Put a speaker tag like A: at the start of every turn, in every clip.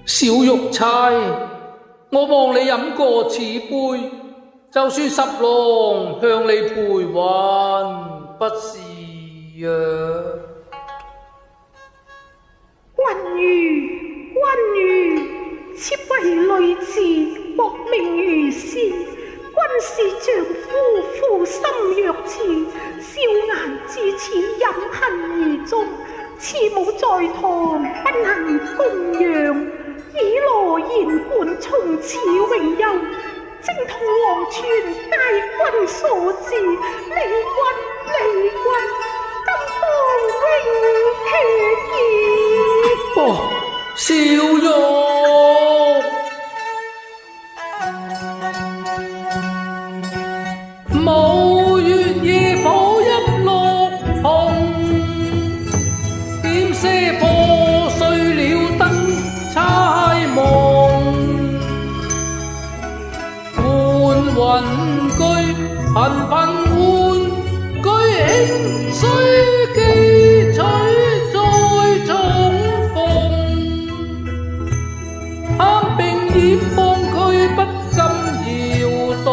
A: 小玉釵，我望你飲過此杯，就算十郎向你賠還，不是啊？
B: 君如，妾為女子，莫名如斯。君是丈夫，負心若此，笑顏至此，飲恨而終。慈母在堂，不能供養，以羅言冠，從此永休。征討黃泉，皆君所致，離君，今當永決意。
A: 小玉，無月夜抱一綠紅，點些破碎了燈猜夢，換雲居，頻頻換居，輕須記取再重逢。貪並染幫佢不禁搖動，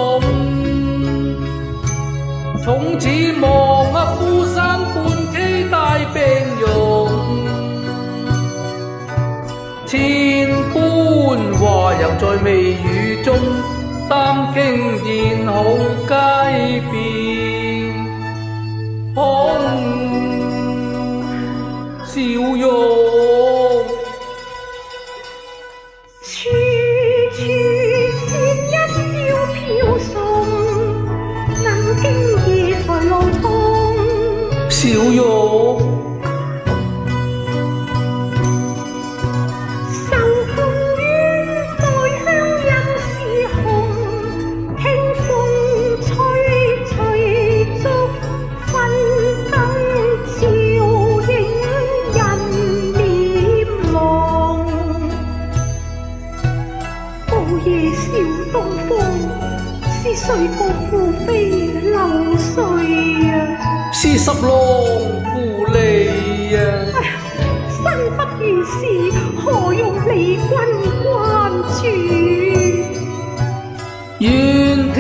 A: 從此望夫山半期大病容，千般話猶在眉宇中，擔驚言好皆變空。小玉，
B: 處仙音飄飄送，能經夜在路通。
A: 小玉，
B: 受控於在鄉音是紅，聽風吹竹，分燈照映人臉濃。午夜小東風，是誰個負妃流水啊？
A: 是十郎負你啊！
B: 生不如是，何用理君關注？
A: 願天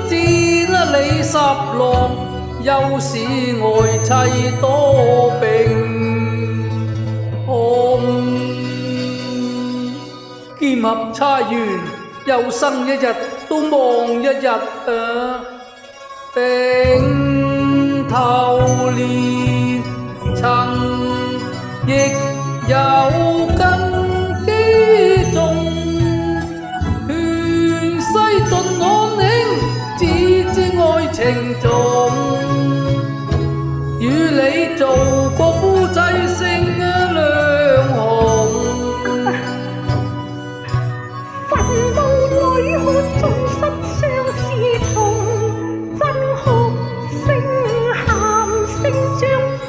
A: 戰你十郎，又是愛妻多病空。劍合釵緣，又生一日都望一日啊！頂頭連曾亦有根基重，勸西晉安兄只知愛情重，與你做過夫妻性兩紅。
B: 墳墓裏看眾失相思痛，真哭聲喊聲將薄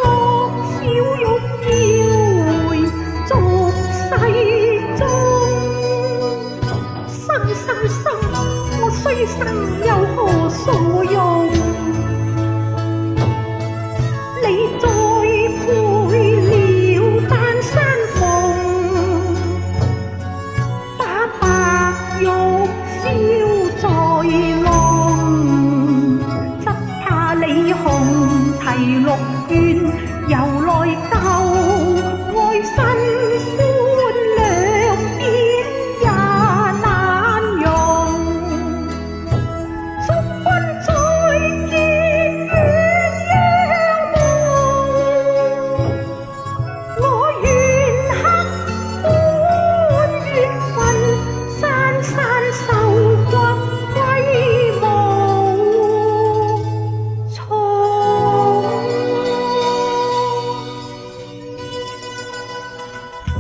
B: 小玉要回俗世中。生，我雖生又何所用？你再配了丹山鳳，把白玉燒在籠，只怕李紅提綠卷，又來鬥愛新歡兩邊也難容。祝君再結鸳鸯夢，我願刻本緣分，山山收割歸無從。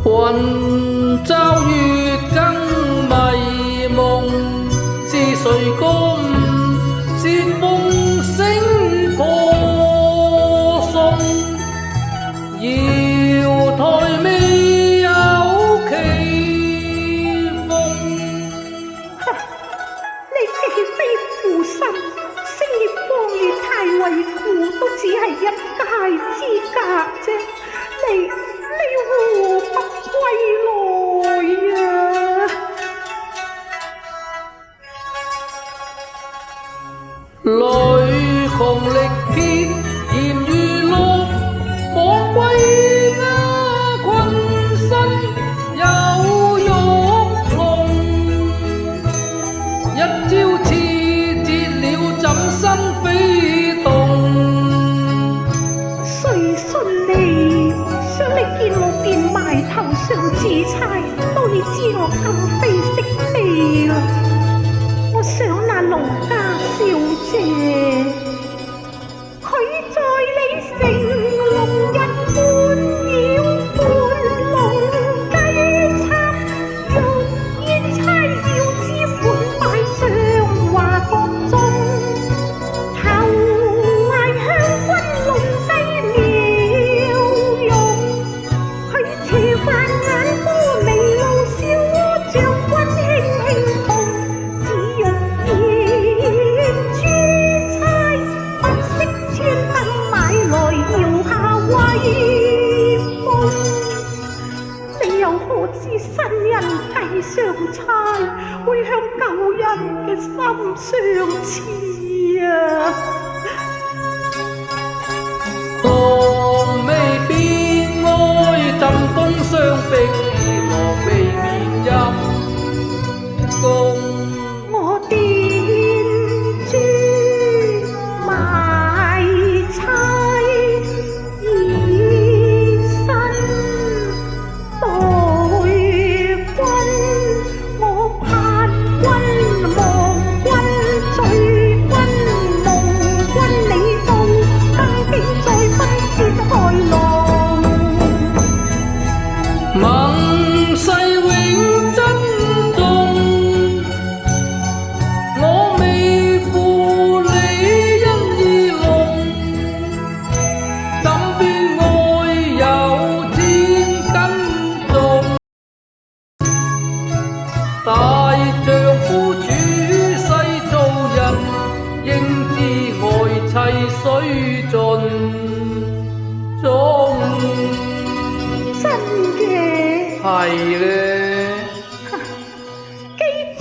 A: 雲罩月更迷夢，是誰歌舞？是風聲破送，瑤台未有棋逢。
B: 你既非負心，星月光與太尉府都只係一介之隔啫，你何不歸來啊？差都已知我今非昔比啦。我想那農家小姐，佢在你城龍日半繞半龍雞插肉煙差要支款擺上華閣中，頭懷香君弄低了容，佢斜飯眼波眉露笑窩將君輕輕碰，只用現珠釵不識穿燈買來搖下威風。你又可知新人計上差，會向舊人嘅心相似啊！
A: 當未必愛贈風相逼，羅未免陰公。
B: 我點珠買釵，以身待君。我盼君望君醉君夢君，你到登京再分節開朗。
A: 盟誓永珍重，我未負你恩義濃，怎變愛有千斤重？大丈夫處世做人，應知愛妻須盡忠。
B: 真嘅。
A: 係咧，
B: 既盡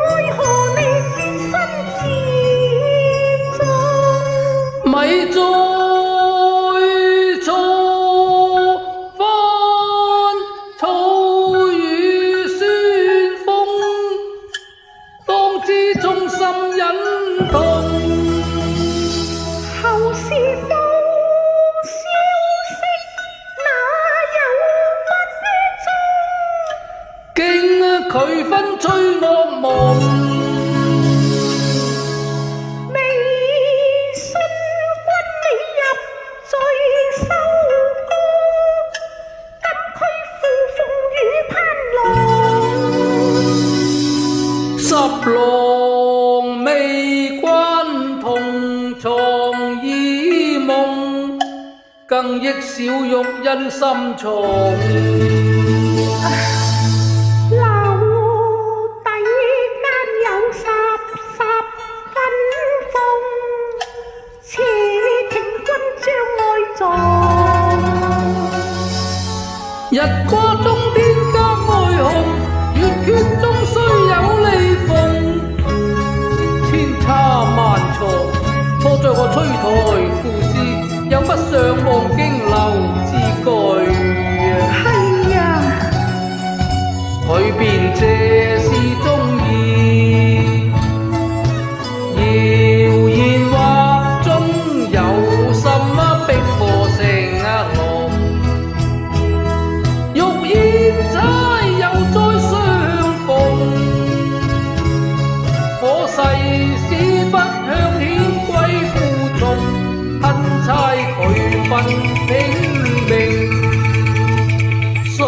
B: 愛何你決身自重？
A: 咪再錯翻草與旋風，當知衷心忍痛。
B: 後事報消息，哪有不忠？
A: 經佢分吹惡夢，
B: 未信君你入罪收歌，今區負風雨攀浪。
A: 十郎未關同床異夢，更憶小玉因心重。
B: 樓底間有十分風，且聽君將愛狀。
A: 日過中天格愛紅，月缺中須有利逢。千差萬錯，錯在我催台賦詩，又不想望經流之句。
B: 係啊，
A: 佢便這是中意，謠言惑中有什麼逼我成龍？欲言齋又再相逢，我誓死不向顯貴負從，恨差佢分拼命送。